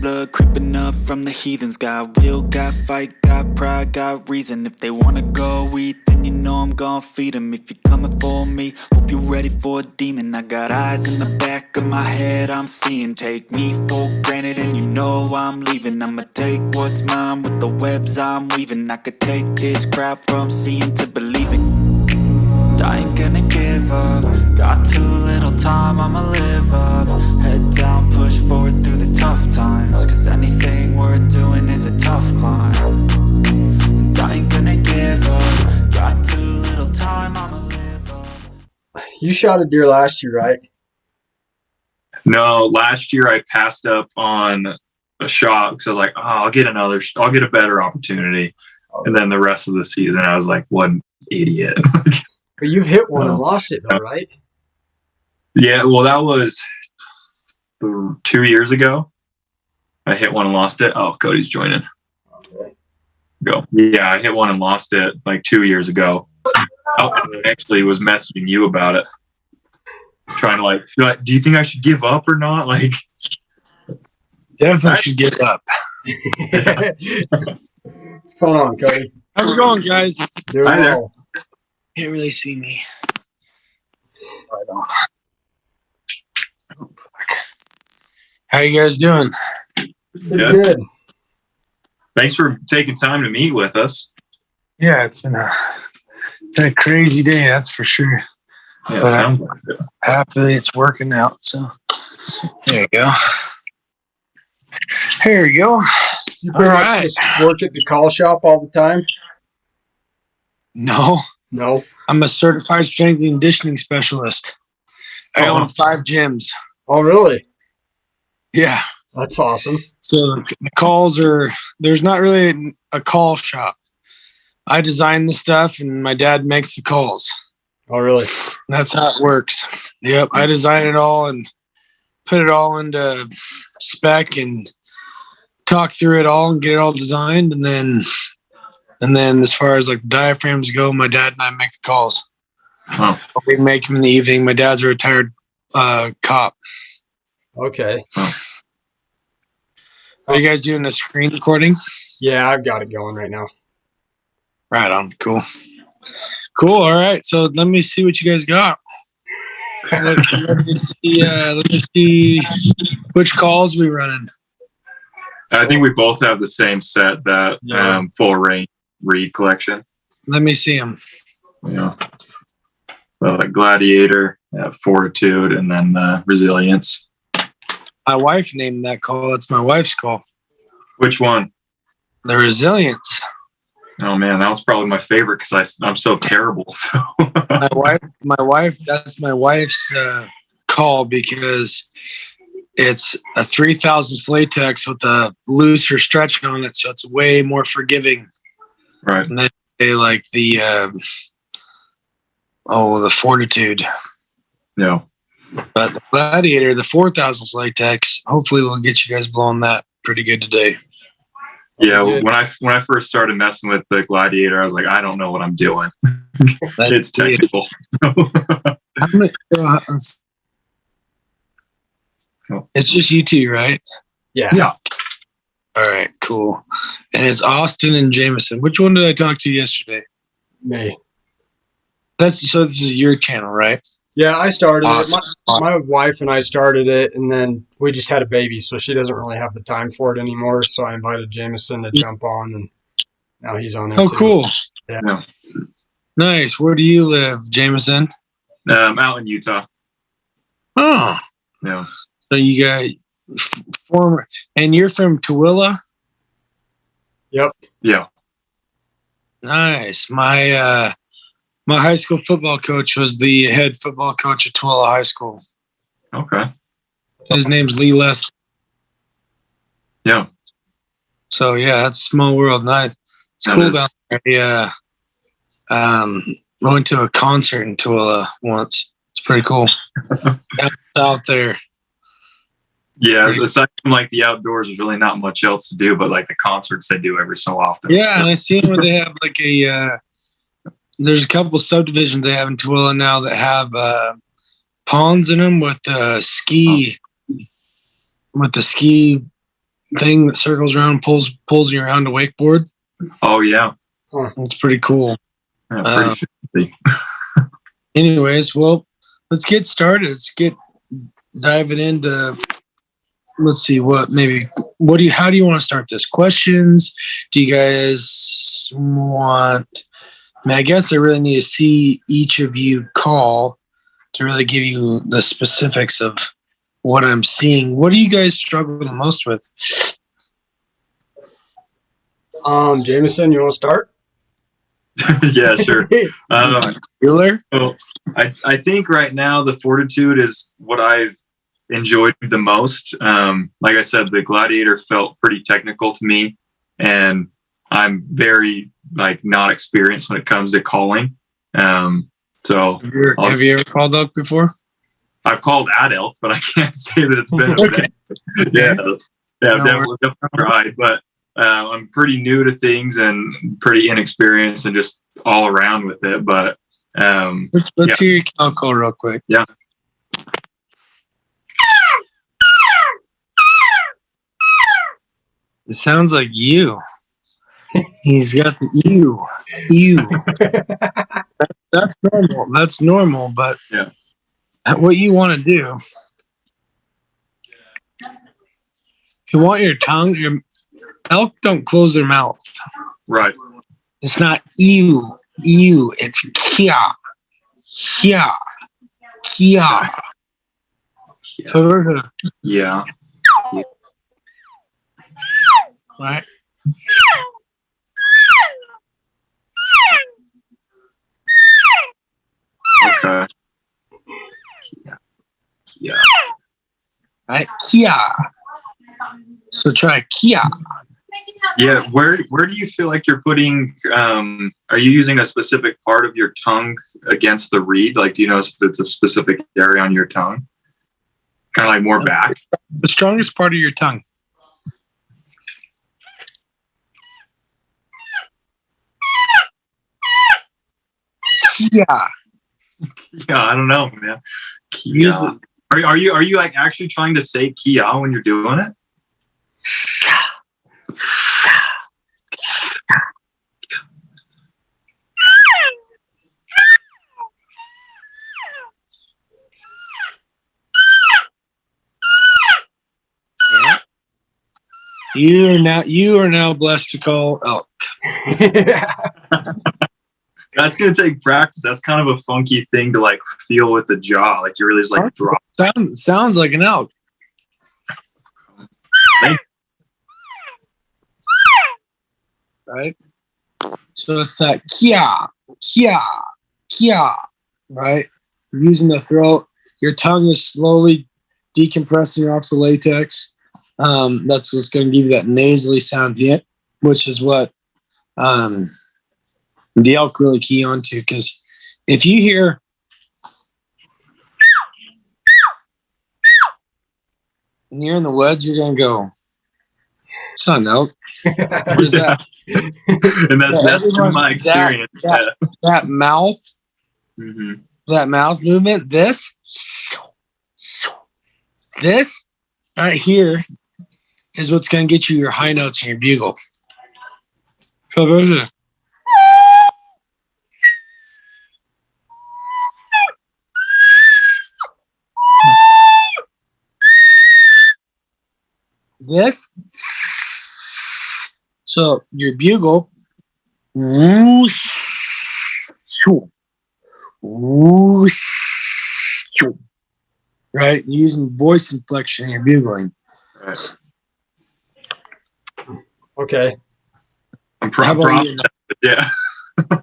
blood creeping up from the heathens. Got will, got fight, got pride, got reason. If they wanna go eat, then you know I'm gon' feed them. If you're coming for me, hope you're ready for a demon. I got eyes in the back of my head, I'm seeing. Take me for granted and you know I'm leaving. I'ma take what's mine with the webs I'm weaving. I could take this crowd from seeing to believing. I ain't gonna give up. Got too little time, I'ma live up. Head down, push forward through the tough times. Cause anything worth doing is a tough climb. And I ain't gonna give up. Got too little time, I'ma live up. You shot a deer last year, right? No, last year I passed up on a shot because I was like, oh, I'll get a better opportunity. And then the rest of the season, I was like, what an idiot. But you've hit one and lost it, though, right? Yeah, well, that was 2 years ago. I hit one and lost it. Oh, Cody's joining. Okay. Go. Yeah, I hit one and lost it like 2 years ago. I actually was messaging you about it. Trying to do you think I should give up or not? Like, definitely should give up. What's going on, Cody? How's it going, guys? Doing Hi there. well. Can't really see me. Right on. Oh, fuck. How you guys doing? Pretty good. Thanks for taking time to meet with us. Yeah, it's been a crazy day, that's for sure. Yeah, But sounds like it. happily it's working out. So there you go. Here you go. You pretty All much right. just work at the call shop all the time? No, No. I'm a certified strength and conditioning specialist. I own 5 gyms. Oh, really? Yeah. That's awesome. So the calls there's not really a call shop. I design the stuff and my dad makes the calls. Oh, really? That's how it works. Yep. I design it all and put it all into spec and talk through it all and get it all designed. And then as far as like the diaphragms go, my dad and I make the calls. Oh. We make them in the evening. My dad's a retired cop. Okay. Are you guys doing a screen recording? Yeah, I've got it going right now. Right on. Cool. All right. So let me see what you guys got. Let me see which calls we running. I think we both have the same set, that full range read collection. Let me see them. Yeah. Gladiator, Fortitude, and then Resilience. My wife named that call. It's my wife's call. Which one? The Resilience. Oh man, that was probably my favorite because I'm so terrible. So. my wife. That's my wife's call because it's a 3000 latex with a looser stretch on it, so it's way more forgiving. Right. And then they like the Fortitude. No. But the Gladiator, the 4000 latex, hopefully we'll get you guys blowing that pretty good today. Yeah, when I first started messing with the Gladiator, I was like, I don't know what I'm doing. It's technical. It's just you two, right? Yeah. All right, cool. And it's Austin and Jameson. Which one did I talk to yesterday? Me. This is your channel, right? Yeah, I started Awesome. it. My wife and I started it, and then we just had a baby, so she doesn't really have the time for it anymore. So I invited Jameson to jump on, and now he's on it. Oh, too. cool. Yeah. Nice. Where do you live, Jameson? Out in Utah. Oh. Yeah. So you got former, and you're from Tooele? Yep. Yeah. Nice. My high school football coach was the head football coach at Tooele High School. Okay. His name's Lee Leslie. Yeah. So yeah, that's a small world. Nice. It's cool down there. Yeah. I went to a concert in Tooele once. It's pretty cool. Out there. Yeah, aside from like the outdoors, there's really not much else to do, but like the concerts they do every so often. Yeah, and I seen where they have like there's a couple subdivisions they have in Tooele now that have ponds in them with the ski thing that circles around, pulls you around to wakeboard. Oh yeah, It's pretty cool. yeah pretty fancy. Anyways, well, let's get started. Let's get diving into. Let's see how do you want to start this? Questions? Do you guys want? I mean, I guess I really need to see each of you call to really give you the specifics of what I'm seeing. What do you guys struggle the most with? Jameson, you want to start? Yeah, sure. Bueller? So I think right now the Fortitude is what I've enjoyed the most. Like I said, the Gladiator felt pretty technical to me, and I'm very not experienced when it comes to calling. So have you ever called elk before? I've called at elk, but I can't say that it's been Okay. yeah, No definitely tried, but I'm pretty new to things and pretty inexperienced and just all around with it. But let's hear your cow call real quick. Yeah. It sounds like you. He's got the you. That's normal. That's normal. But yeah, what you want to do, if you want your tongue, your elk don't close their mouth. right. It's not you. It's kia. So Yeah. right. Okay. Yeah. Right. Kia. So try kia. Yeah. Where do you feel like you're putting? Are you using a specific part of your tongue against the reed? Like, do you know if it's a specific area on your tongue? Kind of like more back. The strongest part of your tongue. Yeah. Yeah, I don't know, man. Use Kia. Are you like actually trying to say Kia when you're doing it? Yeah. You are now blessed to call elk. That's gonna take practice. That's kind of a funky thing to like feel with the jaw. Like you really just like drop. Sounds like an elk. Right? So it's that kia, right? You're using the throat. Your tongue is slowly decompressing off the latex. That's what's going to give you that nasally sound, which is what the elk really key onto. Because if you hear and you're in the woods, you're going to go, it's not an elk. What is that? And that's from my experience. That mouth, Mm-hmm. that mouth movement, this right here is what's going to get you your high notes in your bugle. So there's a this. So your bugle, whoosh, whoosh, right? Using voice inflection in your bugling. Right. Okay. I'm How proud about of you? that. Yeah.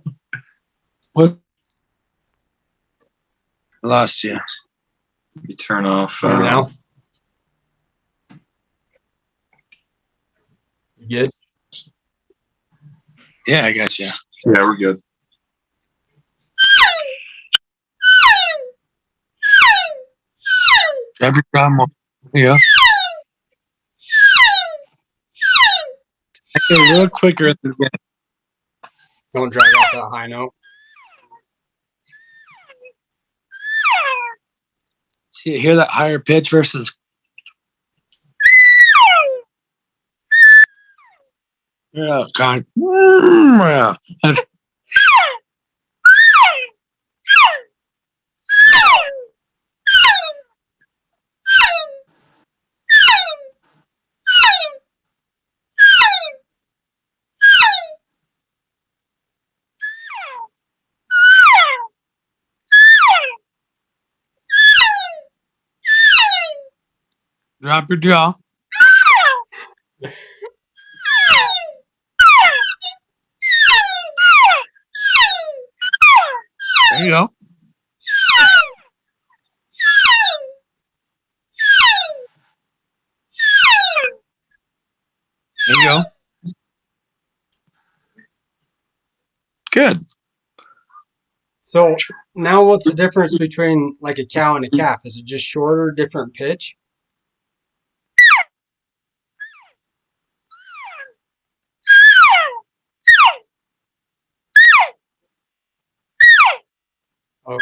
What? Lost you. Let me turn off. Hear me now? You good? Yeah, I got you. Yeah, we're good. Every time, yeah. I get a little quicker at the beginning. Don't drag out that high note. See, hear that higher pitch versus. Yeah, kind. Yeah. Drop your jaw. There you go. There you go. Good. So now what's the difference between like a cow and a calf? Is it just shorter, different pitch? Oh,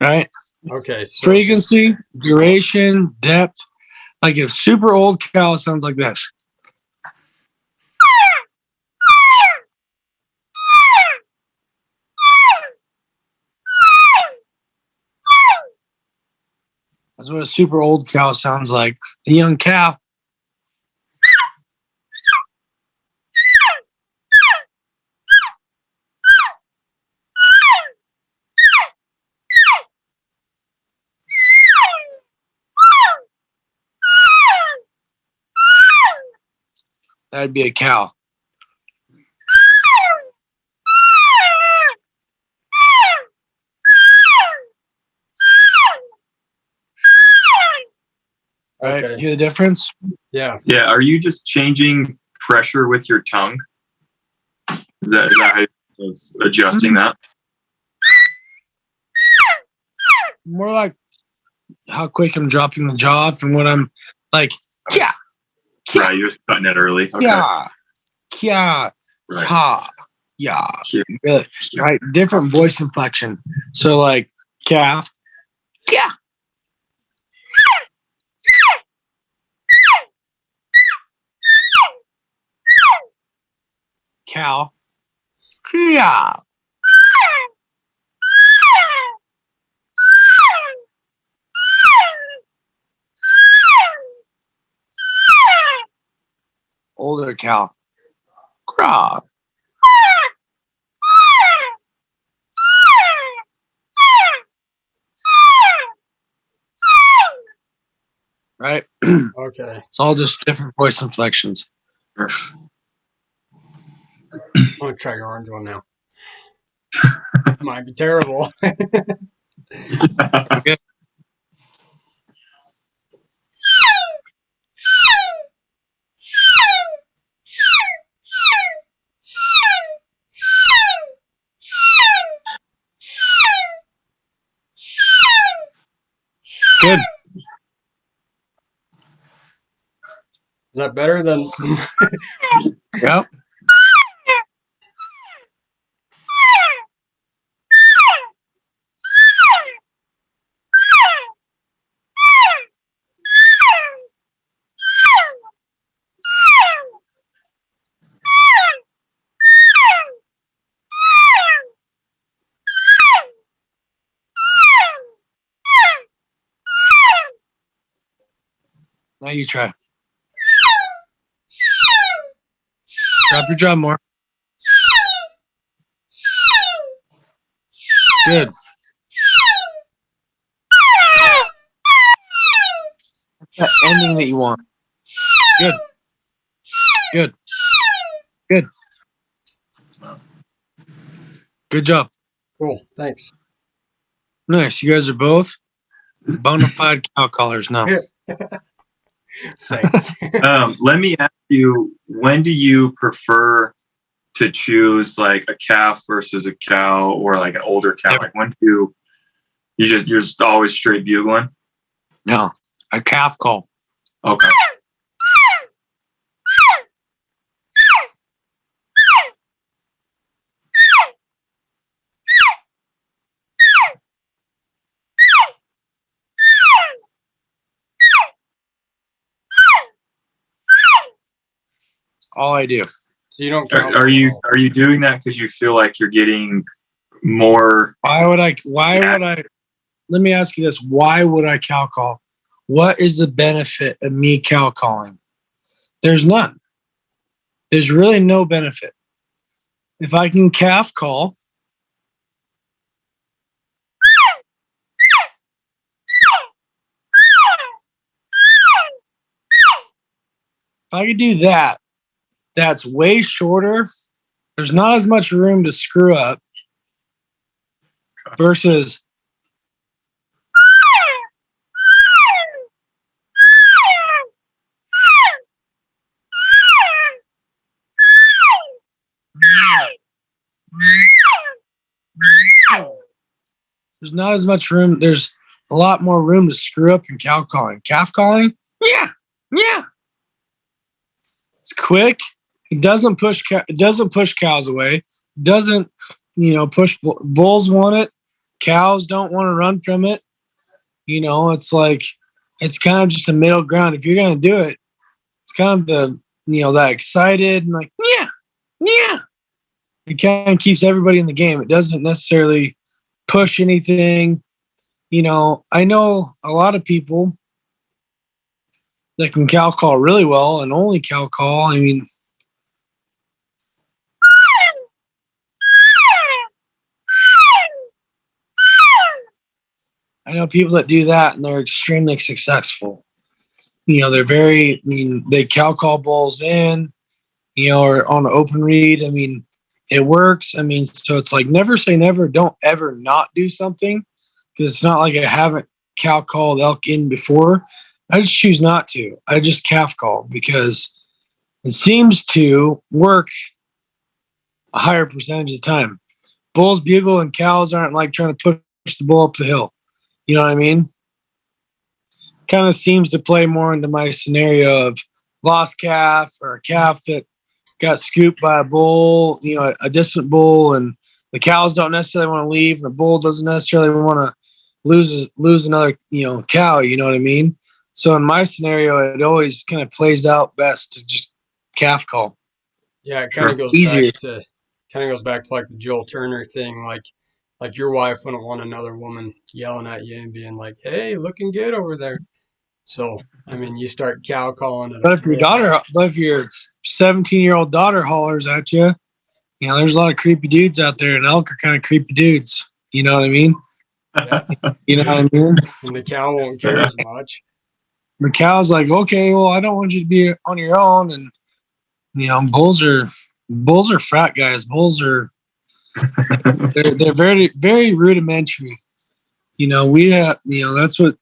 Right. okay. So it's just, Frequency, duration, depth. Like a super old cow sounds like this. That's what a super old cow sounds like. A young cow. That'd be a cow. Right? okay. Hear the difference? Yeah. Yeah. Are you just changing pressure with your tongue? Is that how you're adjusting that? More like how quick I'm dropping the jaw from what I'm like. Yeah, Right. You're just cutting it early. Okay. yeah, yeah, Right. ha, yeah. Yeah. Really, right? Different voice inflection. So like calf. Yeah. Cow. Yeah. Older cow. Craw. Right? Okay. It's all just different voice inflections. I'm gonna try your orange one now. Might be terrible. Okay. Good. Is that better than? Yep. Now you try. Drop your jaw more. Good. That ending that you want. Good. Good. Good. Good job. Cool. Thanks. Nice. You guys are both bona fide cow callers now. Thanks. Let me ask you, when do you prefer to choose like a calf versus a cow or like an older cow? Never. Like when do You're just always straight bugling? No, a calf call. Okay. All I do. So you don't count. Are you doing that because you feel like you're getting more? Why would I? Let me ask you this: why would I cow call? What is the benefit of me cow calling? There's none. There's really no benefit. If I can calf call, if I could do that, that's way shorter. There's not as much room to screw up versus there's not as much room. There's a lot more room to screw up in cow calling. Calf calling, yeah. It's quick. It doesn't push cows away. It doesn't, push bulls want it. Cows don't want to run from it. It's like it's kind of just a middle ground. If you're going to do it, it's kind of that excited and like yeah. It kind of keeps everybody in the game. It doesn't necessarily push anything. I know a lot of people that can cow call really well and only cow call. I mean, I know people that do that and they're extremely successful. They're they cow call bulls in, or on an open read. I mean, it works. I mean, so it's like never say never. Don't ever not do something, because it's not like I haven't cow called elk in before. I just choose not to. I just calf call because it seems to work a higher percentage of the time. Bulls bugle and cows aren't like trying to push the bull up the hill. You know what I mean? Kind of seems to play more into my scenario of lost calf or a calf that got scooped by a bull, a distant bull, and the cows don't necessarily want to leave, and the bull doesn't necessarily want to lose another, cow. You know what I mean? So in my scenario, it always kind of plays out best to just calf call. Yeah, it kind of goes Easier. back to like the Joel Turner thing, like your wife wouldn't want another woman yelling at you and being like, "Hey, looking good over there." So, I mean, you start cow calling it. But if your 17-year-old daughter hollers at you, there's a lot of creepy dudes out there, and elk are kind of creepy dudes. You know what I mean? Yeah. You know what I mean? And the cow won't care as much. The cow's like, okay, well, I don't want you to be on your own, and bulls are frat guys. Bulls are they're very, very rudimentary. We have that's what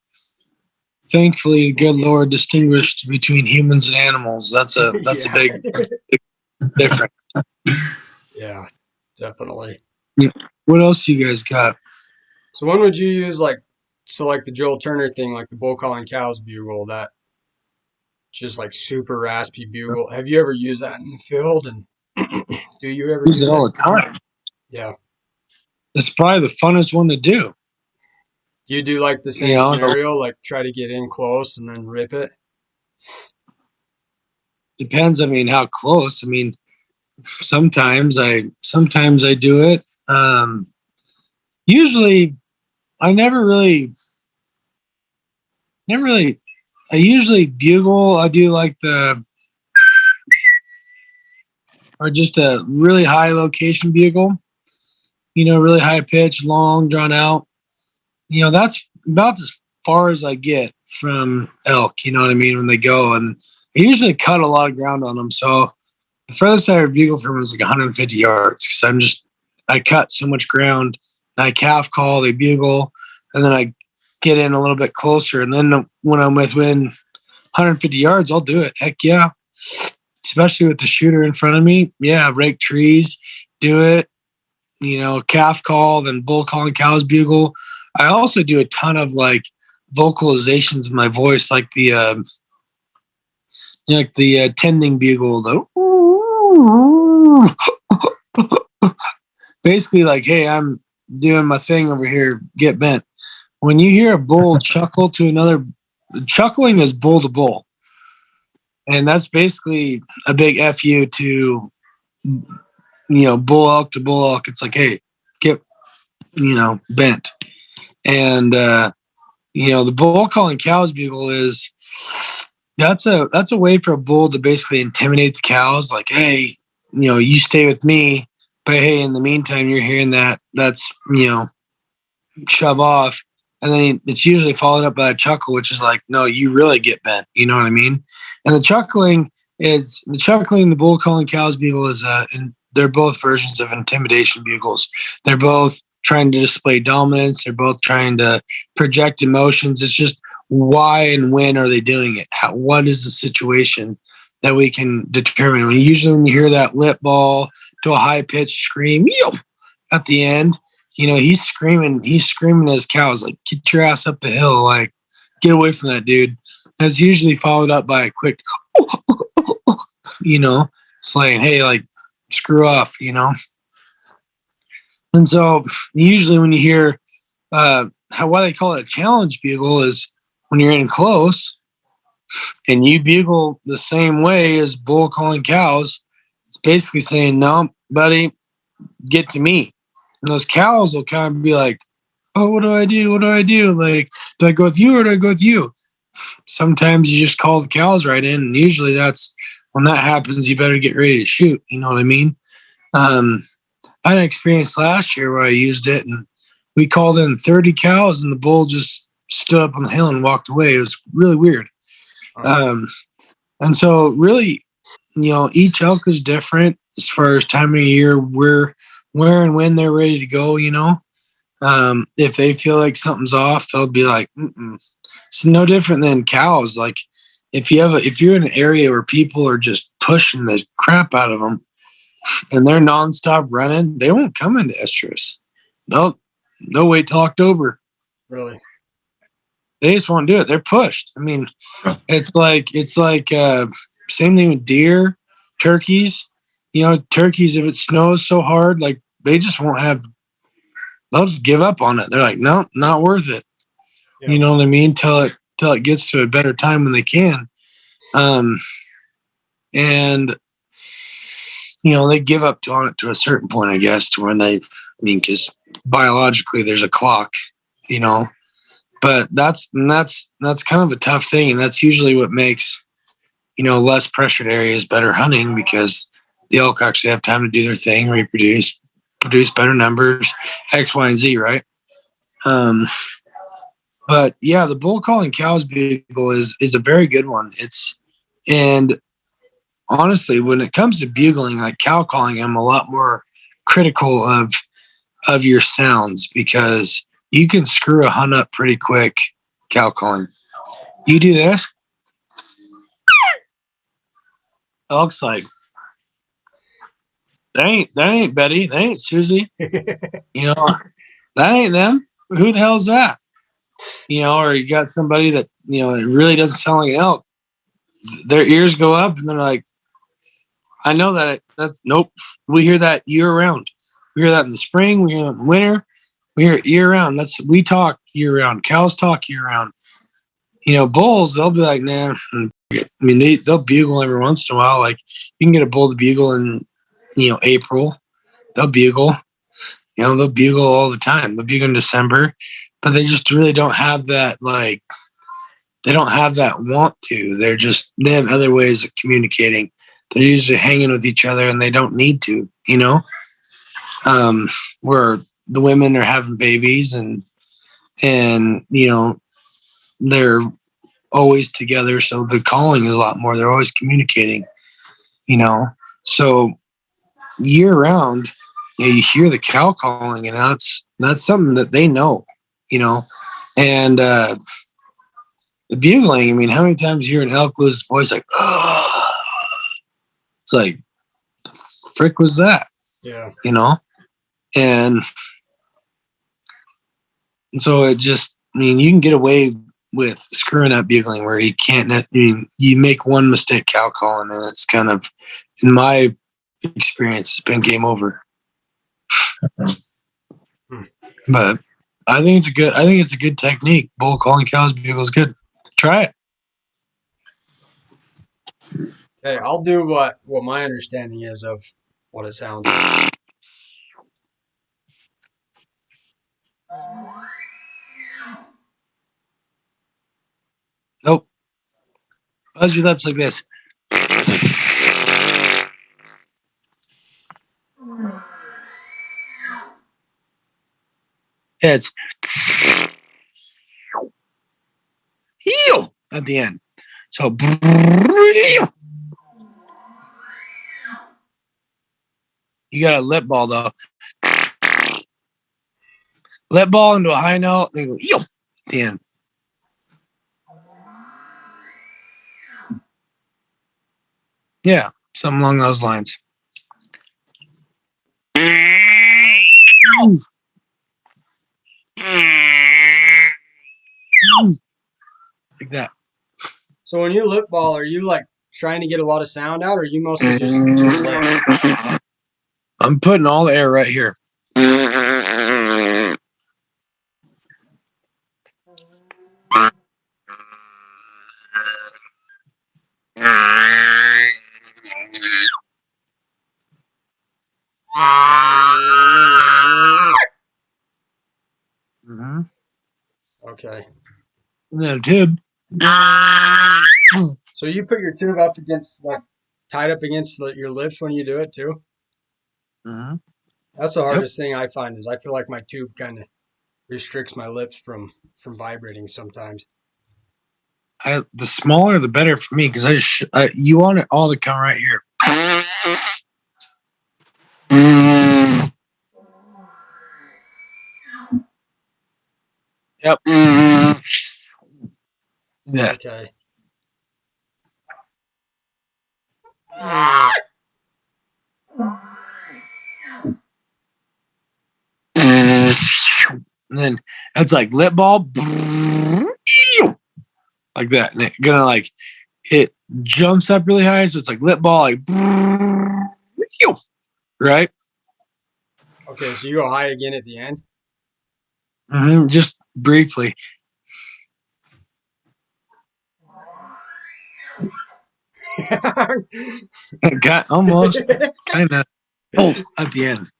thankfully the good Lord distinguished between humans and animals. That's a big difference. Yeah, definitely. What else you guys got? So when would you use like the Joel Turner thing, like the bull calling cows bugle, that just like super raspy bugle? Have you ever used that in the field? And do you ever Use use it all the time. Yeah. It's probably the funnest one to do. Do you do like the same scenario, like try to get in close and then rip it? Depends. I mean, how close. I mean, sometimes I do it. Usually, I I usually bugle. I do like or just a really high location bugle. Really high pitch, long, drawn out. That's about as far as I get from elk. You know what I mean? When they go, and I usually cut a lot of ground on them. So the furthest I ever bugle from was like 150 yards, because I cut so much ground. And I calf call, they bugle, and then I get in a little bit closer. And then when I'm within 150 yards, I'll do it. Heck yeah. Especially with the shooter in front of me. Yeah, rake trees, do it. Calf call, then bull calling cows bugle. I also do a ton of like vocalizations of my voice, like the tending bugle, basically like, hey, I'm doing my thing over here, get bent. When you hear a bull chuckle to another, chuckling is bull to bull. And that's basically a big FU to, bull elk to bull elk. It's like, hey, get, bent. And, the bull calling cows bugle is, that's a way for a bull to basically intimidate the cows. Like, hey, you stay with me, but hey, in the meantime, you're hearing that's, shove off. And then it's usually followed up by a chuckle, which is like, no, you really get bent. You know what I mean? And the chuckling, the bull calling cows bugle and they're both versions of intimidation bugles. They're both trying to display dominance. They're both trying to project emotions. It's just why and when are they doing it? What is the situation that we can determine? When you hear that lip ball to a high pitched scream at the end, he's screaming at his cows, like, get your ass up the hill, like, get away from that dude. And it's usually followed up by a quick, saying, hey, like, screw off, And so usually when you hear why they call it a challenge bugle is when you're in close and you bugle the same way as bull calling cows, it's basically saying, no, buddy, get to me. And those cows will kind of be like, oh, what do I do? What do I do? Like, do I go with you or do I go with you? Sometimes you just call the cows right in. And usually that's when that happens, you better get ready to shoot. You know what I mean? I had an experience last year where I used it and we called in 30 cows and the bull just stood up on the hill and walked away. It was really weird. And so really, each elk is different as far as time of year, where and when they're ready to go, if they feel like something's off, they'll be like, mm-mm. It's no different than cows. Like if you're in an area where people are just pushing the crap out of them and they're nonstop running, they won't come into estrus. They'll wait till October. Really? They just won't do it. They're pushed. I mean, it's like same thing with deer, turkeys. Turkeys, if it snows so hard, like they just won't have. They'll just give up on it. They're like, no, not worth it. Yeah. You know what I mean? Till it gets to a better time when they can. And they give up on it to a certain point, I guess, to when because biologically there's a clock, but that's kind of a tough thing. And that's usually what makes, less pressured areas better hunting, because the elk actually have time to do their thing, reproduce, produce better numbers, X, Y, and Z, right? But yeah, the bull calling cows bugle is a very good one. And honestly, when it comes to bugling, like cow calling, I'm a lot more critical of your sounds, because you can screw a hunt up pretty quick cow calling. You do this, elk's like, that ain't Betty, that ain't Susie, that ain't them. Who the hell's that? Or you got somebody that it really doesn't sound like an elk. Their ears go up and they're like, I know that's nope. We hear that year round. We hear that in the spring. We hear it in the winter. We hear it year round. We talk year round. Cows talk year round. Bulls, they'll be like, nah. I mean, they'll bugle every once in a while. Like you can get a bull to bugle in, April. They'll bugle. They'll bugle all the time. They'll bugle in December, but they just really don't have that, like, they don't have that want to. They have other ways of communicating. They're usually hanging with each other and they don't need to, where the women are having babies and they're always together. So the calling is a lot more. They're always communicating, so year round, you hear the cow calling, and that's something that they know, and the bugling. I mean, how many times you hear an elk lose his voice like, oh, it's like, the frick was that? Yeah. And And so it just, I mean, you can get away with screwing up bugling where you can't, I mean, you make one mistake cow calling and it's kind of, in my experience, it's been game over. But I think it's a good technique. Bull calling cows bugle is good. Try it. Okay, I'll do what my understanding is of what it sounds like. Nope. Buzz your lips like this. Yeah, it's at the end. So you got a lip ball though. Lip ball into a high note, and go at the end. Yeah, something along those lines. Like that. So when you lip ball, are you like trying to get a lot of sound out, or are you mostly just doing lips? I'm putting all the air right here. Mm-hmm. Okay. And then a tube. So you put your tube up against, like, tied up against your lips when you do it too? Mm-hmm. That's the Yep. hardest thing I find is I feel like my tube kind of restricts my lips from vibrating sometimes. The smaller the better for me because you want it all to come right here. Yep. Yeah. Okay. And then that's like lip ball, like that, and it gonna like it jumps up really high, so it's like lip ball, like right. Okay, so you go high again at the end? Just briefly. Got almost kind of at the end.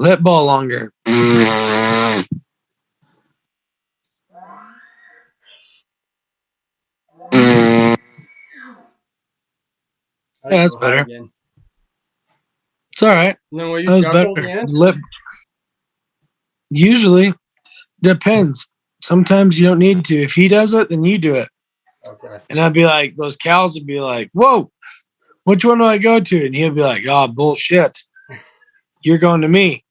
Lip ball longer. I Yeah, that's go high better. again. It's all right. And then will you That was chuckle at the better. end? Lip usually depends. Sometimes you don't need to. If he does it, then you do it. Okay. And I'd be like, those cows would be like, "Whoa, which one do I go to?" And he'd be like, "Oh, bullshit, you're going to me."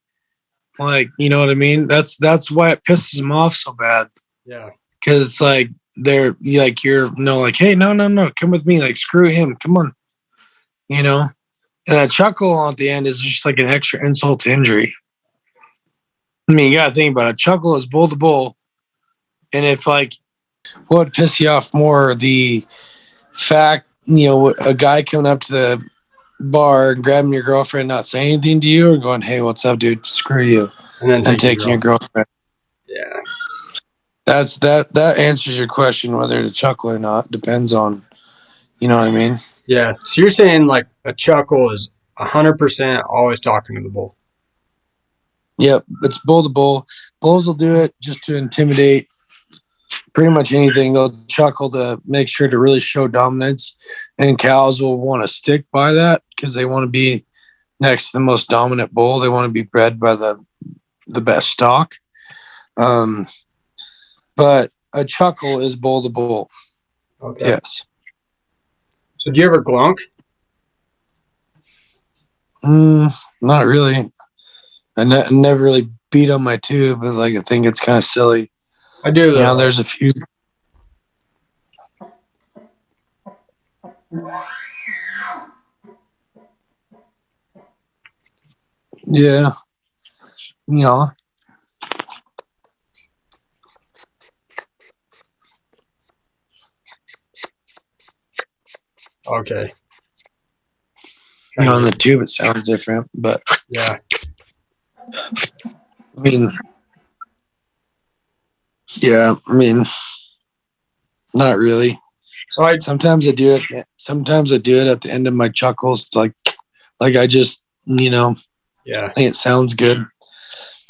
Like, you know what I mean? That's why it pisses him off so bad. Yeah. Because it's like you're like, hey, no, come with me. Like, screw him. Come on, you know. And that chuckle at the end is just like an extra insult to injury. I mean, you gotta think about it. Chuckle is bull to bull, and if like, what would piss you off more, the fact a guy coming up to the bar and grabbing your girlfriend, not saying anything to you, or going, "Hey, what's up, dude? Screw you," And then and taking your girlfriend. Yeah. That answers your question whether to chuckle or not. Depends on, you know what I mean? Yeah. So you're saying like a chuckle is 100% always talking to the bull. Yep, it's bull to bull. Bulls will do it just to intimidate pretty much anything. They'll chuckle to make sure to really show dominance, and cows will want to stick by that because they want to be next to the most dominant bull. They want to be bred by the best stock. But a chuckle is bull to bull. Okay. Yes. So do you ever glunk? Not really. I never really beat on my tube, but like I think it's kind of silly. I do though. There's a few. Yeah. Yeah. Okay. On the tube it sounds different, but Yeah. I mean, yeah, I mean, not really. So sometimes I do it. Sometimes I do it at the end of my chuckles. It's like I just, yeah. I think it sounds good,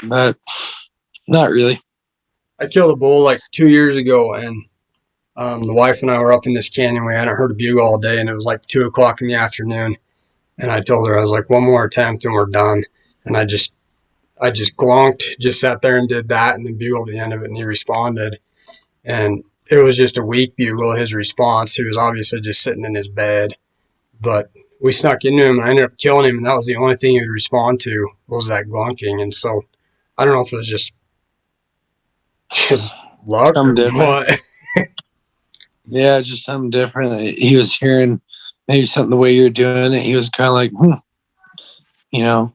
but not really. I killed a bull like 2 years ago, and the wife and I were up in this canyon. We hadn't heard a bugle all day, and it was like 2 o'clock in the afternoon. And I told her, I was like, one more attempt and we're done. And I just glonked, just sat there and did that, and then bugled the end of it, and he responded. And it was just a weak bugle, his response. He was obviously just sitting in his bed. But we snuck into him, and I ended up killing him, and that was the only thing he would respond to was that glunking. And so I don't know if it was just luck Something or different. what. Yeah, just something different. He was hearing maybe something the way you're doing it. He was kind of like, you know.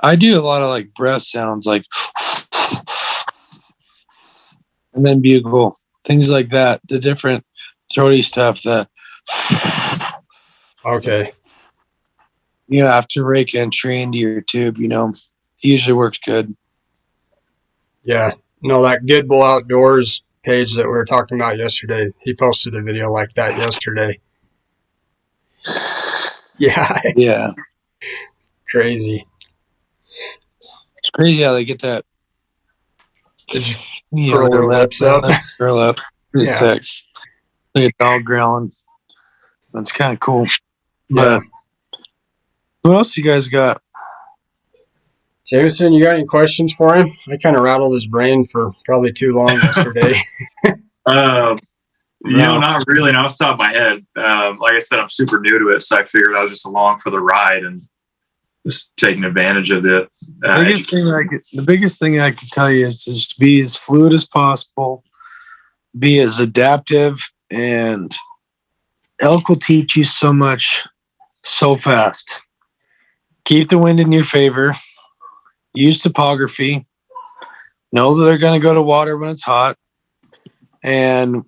I do a lot of like breath sounds, like, and then bugle, things like that. The different throaty stuff that, Okay. After rake entry into your tube, it usually works good. Yeah. No, that Good Bull Outdoors page that we were talking about yesterday, he posted a video like that yesterday. Yeah. Yeah. Crazy. It's crazy how they get that, They just curl their lips their up. lip curl up. Pretty Yeah. sick. Like a dog growling. That's kind of cool. Yeah. But what else you guys got? Jameson, you got any questions for him? I kind of rattled his brain for probably too long yesterday. Not really. Not off the top of my head. Like I said, I'm super new to it, so I figured I was just along for the ride and just taking advantage of it. The biggest thing I can tell you is just to be as fluid as possible, be as adaptive, and elk will teach you so much so fast. Keep the wind in your favor. Use topography. Know that they're going to go to water when it's hot. And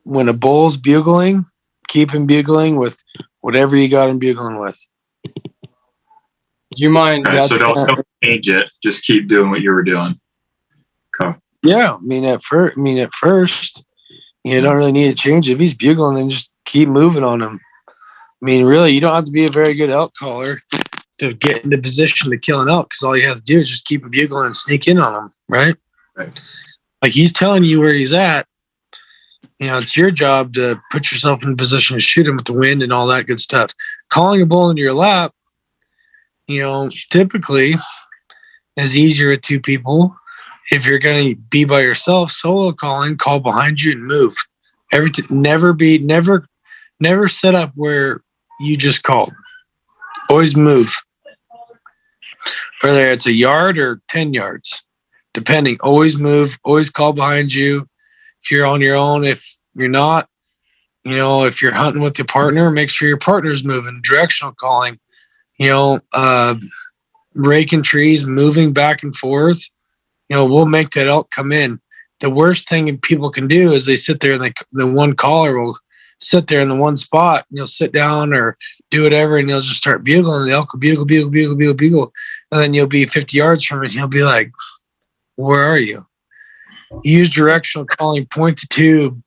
when a bull's bugling, keep him bugling with whatever you got him bugling with. Do you mind? Okay, so don't change it. Just keep doing what you were doing. Okay. Yeah, at first, you don't really need to change it. If he's bugling, then just keep moving on him. Really, you don't have to be a very good elk caller to get into position to kill an elk, because all you have to do is just keep him bugling and sneak in on him, right? Right. Like, he's telling you where he's at. It's your job to put yourself in a position to shoot him with the wind and all that good stuff. Calling a bull into your lap, typically is easier with two people. If you're going to be by yourself, solo calling, call behind you and move. Never set up where you just called. Always move. Whether it's a yard or 10 yards, depending. Always move. Always call behind you. If you're on your own, if you're not, if you're hunting with your partner, make sure your partner's moving. Directional calling, raking trees, moving back and forth. We'll make that elk come in. The worst thing people can do is they sit there and the one caller will sit there in the one spot, and you'll sit down or do whatever, and you'll just start bugling, and the elk will bugle, bugle, bugle, bugle, bugle. And then you'll be 50 yards from it, and he'll be like, where are you? Use directional calling, point the tube,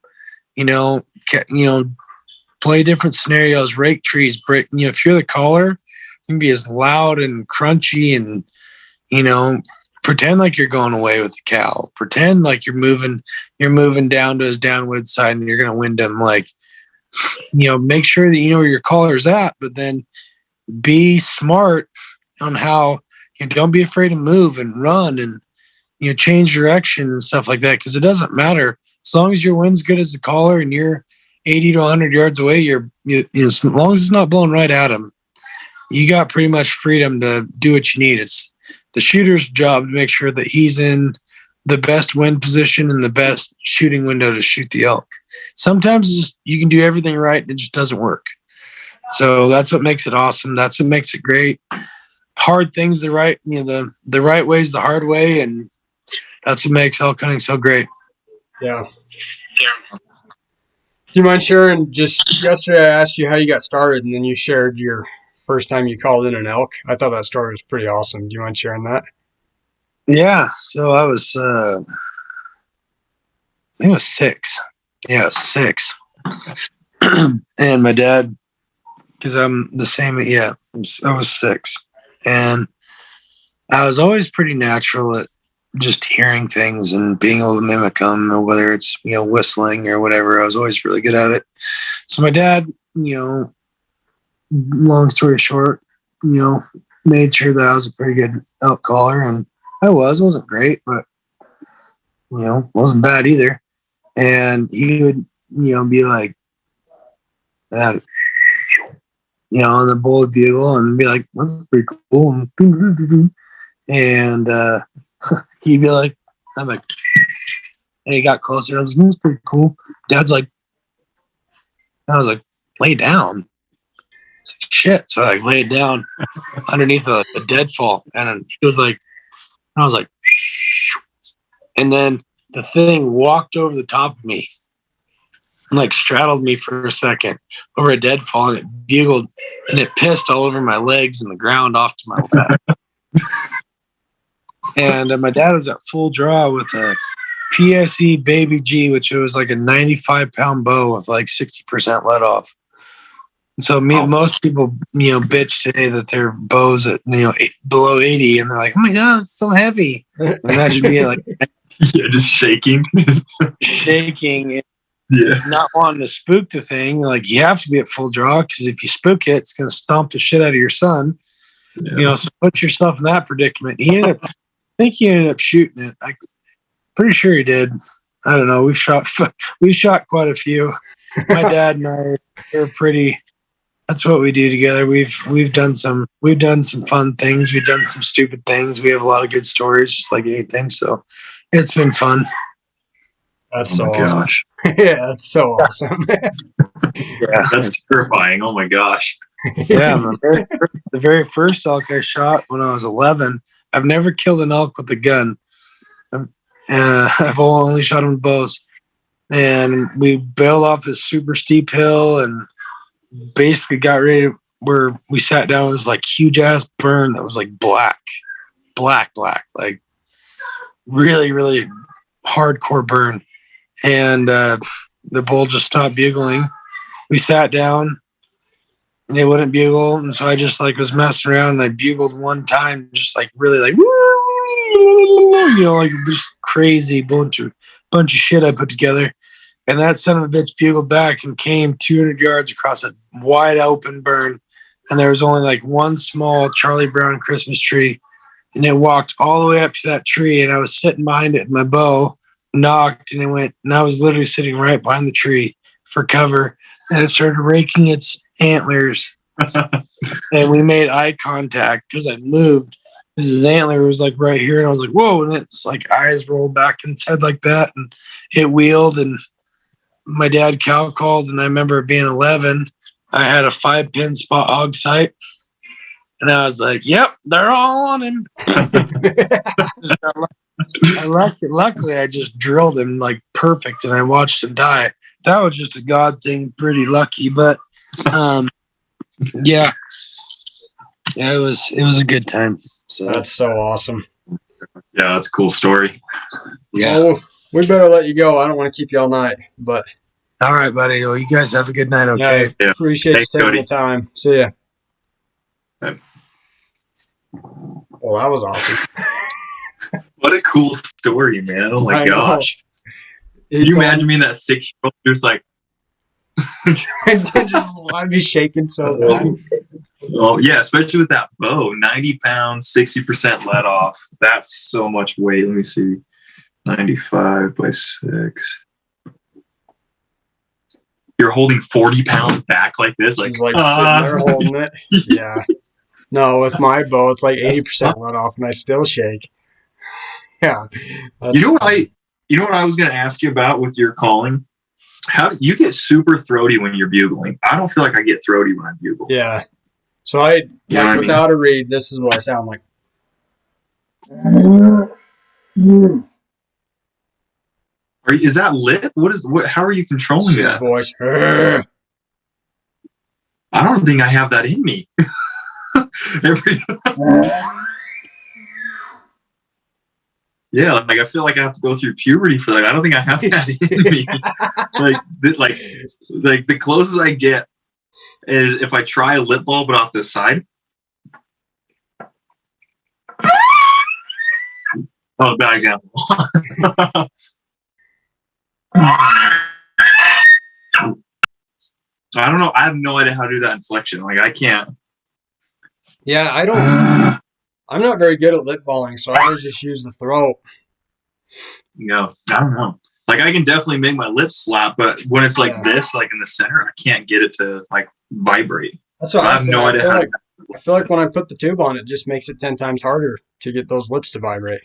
play different scenarios, rake trees, break. If you're the caller, you can be as loud and crunchy and, pretend like you're going away with the cow. Pretend like you're moving down to his downwind side and you're going to wind him. Like, make sure that you know where your caller's at, but then be smart on how, don't be afraid to move and run and, change direction and stuff like that. Cause it doesn't matter. As long as your wind's good as a caller and you're 80 to 100 yards away, as long as it's not blowing right at him, you got pretty much freedom to do what you need. It's the shooter's job to make sure that he's in the best wind position and the best shooting window to shoot the elk. Sometimes you can do everything right and it just doesn't work. So that's what makes it awesome. That's what makes it great. hard things the right way is the hard way, and that's what makes elk hunting so great. Yeah. Do you mind sharing? Just yesterday, I asked you how you got started, and then you shared your first time you called in an elk. I thought that story was pretty awesome. Do you mind sharing that? Yeah. So I was, I think it was 6. Yeah, it was 6. And my dad, because I'm the same. Yeah, I was 6, and I was always pretty natural at just hearing things and being able to mimic them, or whether it's whistling or whatever. I was always really good at it. So my dad, long story short, made sure that I was a pretty good elk caller, and I wasn't great, but wasn't bad either. And he would be like that, on the bull bugle, and be like, that's pretty cool, and he'd be like, I'm like, and he got closer. I was like, that's pretty cool. Dad's like, I was like, lay down. It's like, shit. So I laid down underneath a deadfall, and he was like, I was like, and then the thing walked over the top of me and like straddled me for a second over a deadfall, and it bugled, and it pissed all over my legs and the ground off to my left. And my dad was at full draw with a PSE Baby G, which was like a 95-pound bow with like 60% let off. So most people, bitch today that their bows at below 80, and they're like, "Oh my god, it's so heavy." Imagine being like, yeah, just shaking, shaking, and yeah, not wanting to spook the thing. Like, you have to be at full draw, because if you spook it, it's going to stomp the shit out of your son. yeah. So put yourself in that predicament. I think he ended up shooting it. I'm pretty sure he did. I don't know. We shot quite a few. My dad and I are pretty. That's what we do together. We've done some fun things. We've done some stupid things. We have a lot of good stories, just like anything. So it's been fun. That's Oh so my awesome. gosh. Yeah, that's so awesome. Yeah, That's terrifying. Oh my gosh. yeah. The very first elk I shot when I was 11. I've never killed an elk with a gun. I've only shot them with bows. And we bailed off this super steep hill and basically got ready to, where we sat down. It was like huge ass burn that was like black, like really, really hardcore burn. And the bull just stopped bugling. We sat down and they wouldn't bugle, and so I just like was messing around, and I bugled one time, just like really like like just crazy bunch of shit I put together. And that son of a bitch bugled back and came 200 yards across a wide open burn. And there was only like one small Charlie Brown Christmas tree. And it walked all the way up to that tree. And I was sitting behind it, and my bow knocked, and it went. And I was literally sitting right behind the tree for cover. And it started raking its antlers. And we made eye contact because I moved. Because his antler was like right here. And I was like, whoa. And it's like eyes rolled back in its head like that. And it wheeled, and my dad cow called, and I remember being 11. I had a 5-pin spot hog sight, and I was like, "Yep, they're all on him." Luckily, I just drilled him like perfect, and I watched him die. That was just a God thing, pretty lucky, but yeah, it was a good time. So That's so awesome. Yeah, that's a cool story. Yeah. Oh, we better let you go. I don't want to keep you all night, but All right, buddy. Well, you guys have a good night. yeah, Okay. I appreciate Thanks, you taking Cody. the time. See ya. Yep. Well, that was awesome. What a cool story, man. Oh my I know. gosh. Can you imagine me, that 6-year-old, just like, I'd be shaking so bad. oh yeah, especially with that bow, 90 pounds, 60% let off. That's so much weight. Let me see. 95 by 6. You're holding 40 pounds back like this, She's like sitting there holding it. Yeah. No, with my bow, it's like 80% let off, and I still shake. Yeah. You know what I was going to ask you about with your calling? How do you get super throaty when you're bugling? I don't feel like I get throaty when I bugle. Yeah. So I You know what I mean? without a reed, this is what I sound like. Is that lip? How are you It's controlling just that? voice. I don't think I have that in me. Yeah, like I feel like I have to go through puberty for that. I don't think I have that in me. like the closest I get is if I try a lip ball but off this side. Oh, bad example. I don't know. I have no idea how to do that inflection. Like I can't. Yeah, I'm not very good at lip balling, so I always just use the throat. I don't know. Like I can definitely make my lips slap, but when it's like Yeah. this, like in the center, I can't get it to like vibrate. That's what I I have said. no idea how to. I feel like when I put the tube on, it just makes it 10 times harder to get those lips to vibrate.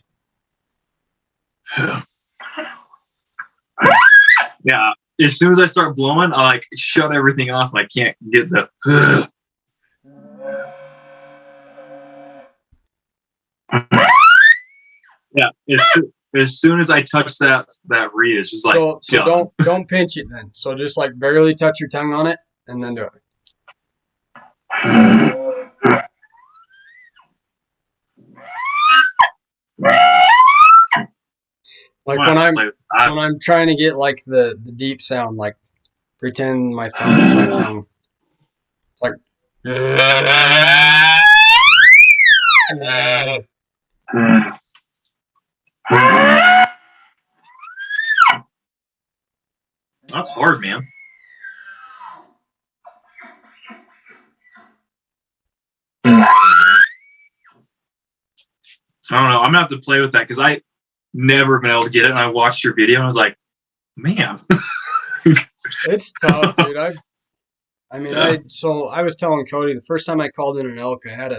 Yeah. As soon as I start blowing, I like shut everything off. And I can't get the. Yeah. As soon as I touch that reed, it's just like So don't pinch it then. So just like barely touch your tongue on it and then do it. Like when I'm trying to get like the deep sound, like pretend my thumb is my tongue. Like That's hard, man. I don't know. I'm gonna have to play with that because I never been able to get it. And I watched your video and I was like, man, it's tough, dude. I was telling Cody the first time I called in an elk, I had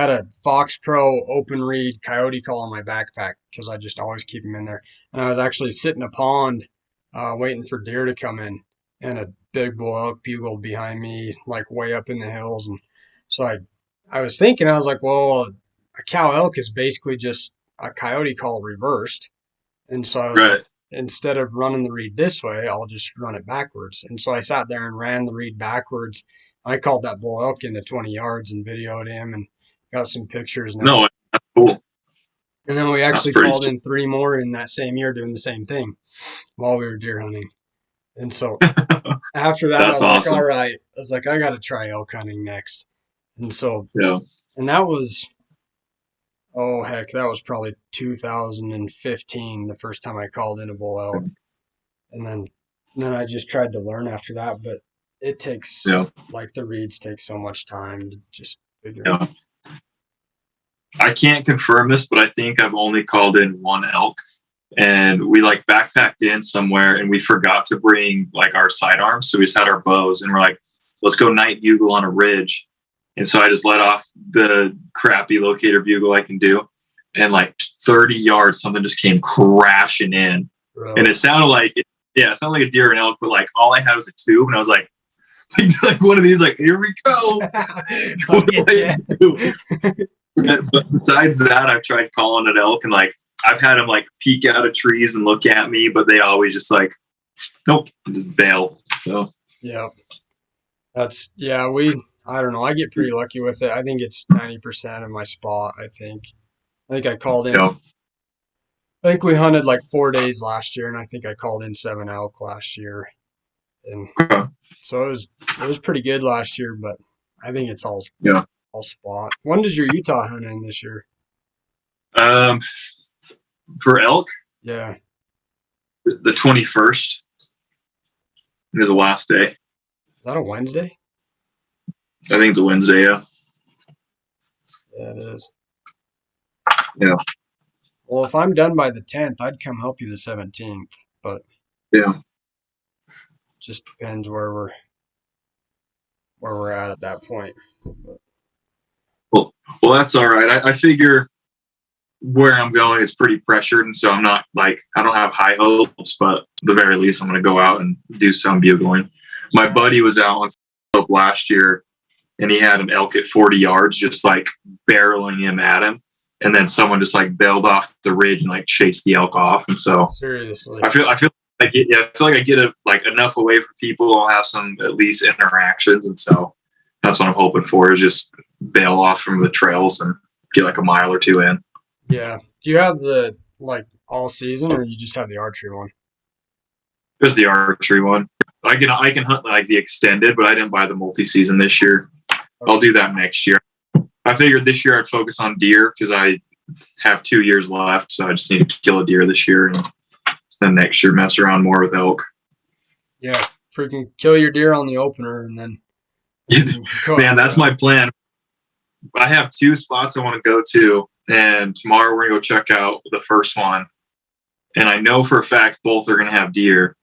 a Fox Pro open reed coyote call in my backpack because I just always keep them in there. And I was actually sitting in a pond, waiting for deer to come in, and a big bull elk bugled behind me, like way up in the hills. And so I was thinking, I was like, well, a cow elk is basically just a coyote call reversed. And so I was like, right? instead of running the reed this way, I'll just run it backwards. And so I sat there and ran the reed backwards. I called that bull elk into 20 yards and videoed him and got some pictures and everything. No, that's cool. And then we That's actually pretty. called in 3 more in that same year doing the same thing while we were deer hunting. And so after that, I That's was like, awesome. all right. I was like, I got to try elk hunting next. And so, Yeah. and that was, oh heck, that was probably 2015, the first time I called in a bull elk. And then I just tried to learn after that, but it takes Yeah. like the reeds take so much time to just figure Yeah. out. I can't confirm this, but I think I've only called in one elk, and we like backpacked in somewhere, and we forgot to bring like our sidearms, so we just had our bows, and we're like, let's go night bugle on a ridge. And so I just let off the crappy locator bugle I can do, and like 30 yards, something just came crashing in, Really? and it sounded like a deer and elk, but like all I had was a tube, and I was like one of these, like, here we go. I'll get you. But besides that, I've tried calling an elk, and like I've had them like peek out of trees and look at me, but they always just like, nope, just bail. So Yep. I don't know. I get pretty lucky with it. I think it's 90% of my spot, I think. I think I called in. I think we hunted like 4 days last year, and I think I called in 7 elk last year. And so it was pretty good last year, but I think it's all spot. When does your Utah hunt end this year? For elk, Yeah. the 21st is the last day. Is that a Wednesday? I think it's a Wednesday. Yeah. Yeah, it is. Yeah. Well, if I'm done by the 10th, I'd come help you the 17th, but yeah, just depends where we're at that point. Well, that's all right. I figure where I'm going is pretty pressured, and so I'm not like, I don't have high hopes, but at the very least, I'm going to go out and do some bugling. My buddy was out on slope last year, and he had an elk at 40 yards, just like barreling him at him. And then someone just like bailed off the ridge and like chased the elk off. And so Seriously. I feel I feel like I get like enough away from people. I'll have some at least interactions. And so that's what I'm hoping for, is just bail off from the trails and get like a mile or two in. Yeah. Do you have the like all season, or you just have the archery one? Just the archery one. I can hunt like the extended, but I didn't buy the multi-season this year. I'll do that next year. I figured this year I'd focus on deer because I have 2 years left, so I just need to kill a deer this year, and then next year mess around more with elk. Yeah, freaking kill your deer on the opener, and then Man, that's my plan. I have 2 spots I want to go to, and tomorrow we're gonna go check out the first one. And I know for a fact both are gonna have deer.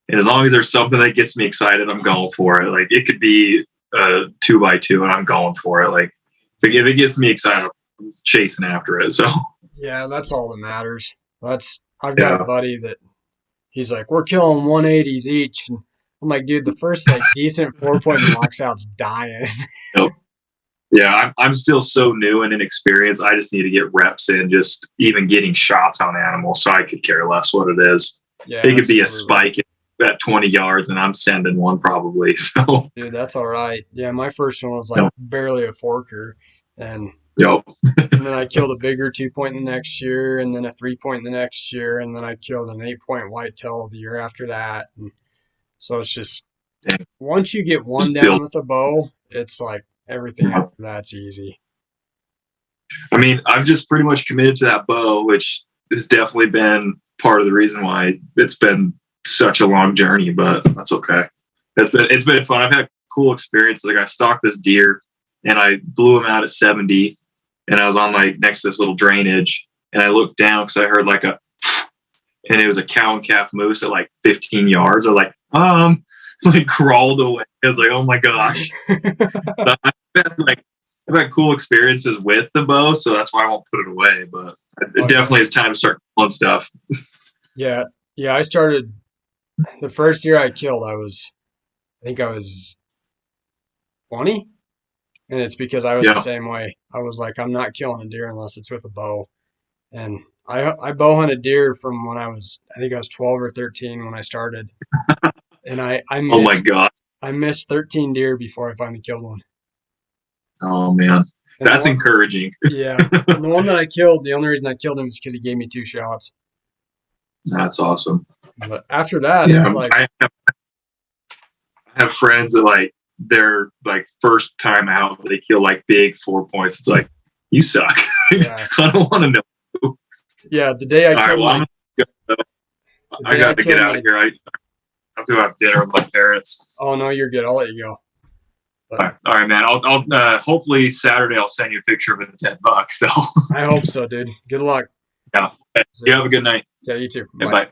And as long as there's something that gets me excited, I'm going for it. Like it could be a 2x2, and I'm going for it. Like if it gets me excited, I'm chasing after it. So yeah, that's all that matters. I've got a buddy that he's like, we're killing 180s each. And I'm like, dude, the first like decent 4-point knockout's dying. Yeah, I'm still so new and inexperienced. I just need to get reps in, just even getting shots on animals. So I could care less what it is. Yeah, it could be a spike at 20 yards, and I'm sending one probably. So, dude, that's all right. Yeah, my first one was like barely a forker, and and then I killed a bigger 2-point the next year, and then a 3-point the next year, and then I killed an 8-point whitetail the year after that. And so it's just once you get one down with a bow, it's like everything after that's easy. I mean, I've just pretty much committed to that bow, which has definitely been part of the reason why it's been such a long journey, but that's okay. It's been fun. I've had cool experiences. Like I stalked this deer and I blew him out at 70, and I was on like next to this little drainage, and I looked down because I heard like and it was a cow and calf moose at like 15 yards. I was like crawled away. I was like, oh my gosh. I've had cool experiences with the bow, so that's why I won't put it away. But it definitely is time to start killing stuff. Yeah. I started the first year I killed. I think I was 20, and it's because I was the same way. I was like, I'm not killing a deer unless it's with a bow. And I bow hunted deer from when I think I was 12 or 13 when I started. And I missed, oh my god, I missed 13 deer before I finally killed one. Oh man, and that's encouraging. Yeah, and the one that I killed, the only reason I killed him is because he gave me 2 shots. That's awesome. But after that, it's like I have friends that like their like first time out, they kill like big 4 points. It's like, you suck. Yeah. I don't want to know. Yeah, the day I killed I got to get out of here. I have to have dinner with my parents. Oh no, you're good. I'll let you go. All right, man. I'll hopefully Saturday I'll send you a picture of it at $10. So I hope so, dude. Good luck. Yeah. You have a good night. Yeah, you too. Bye.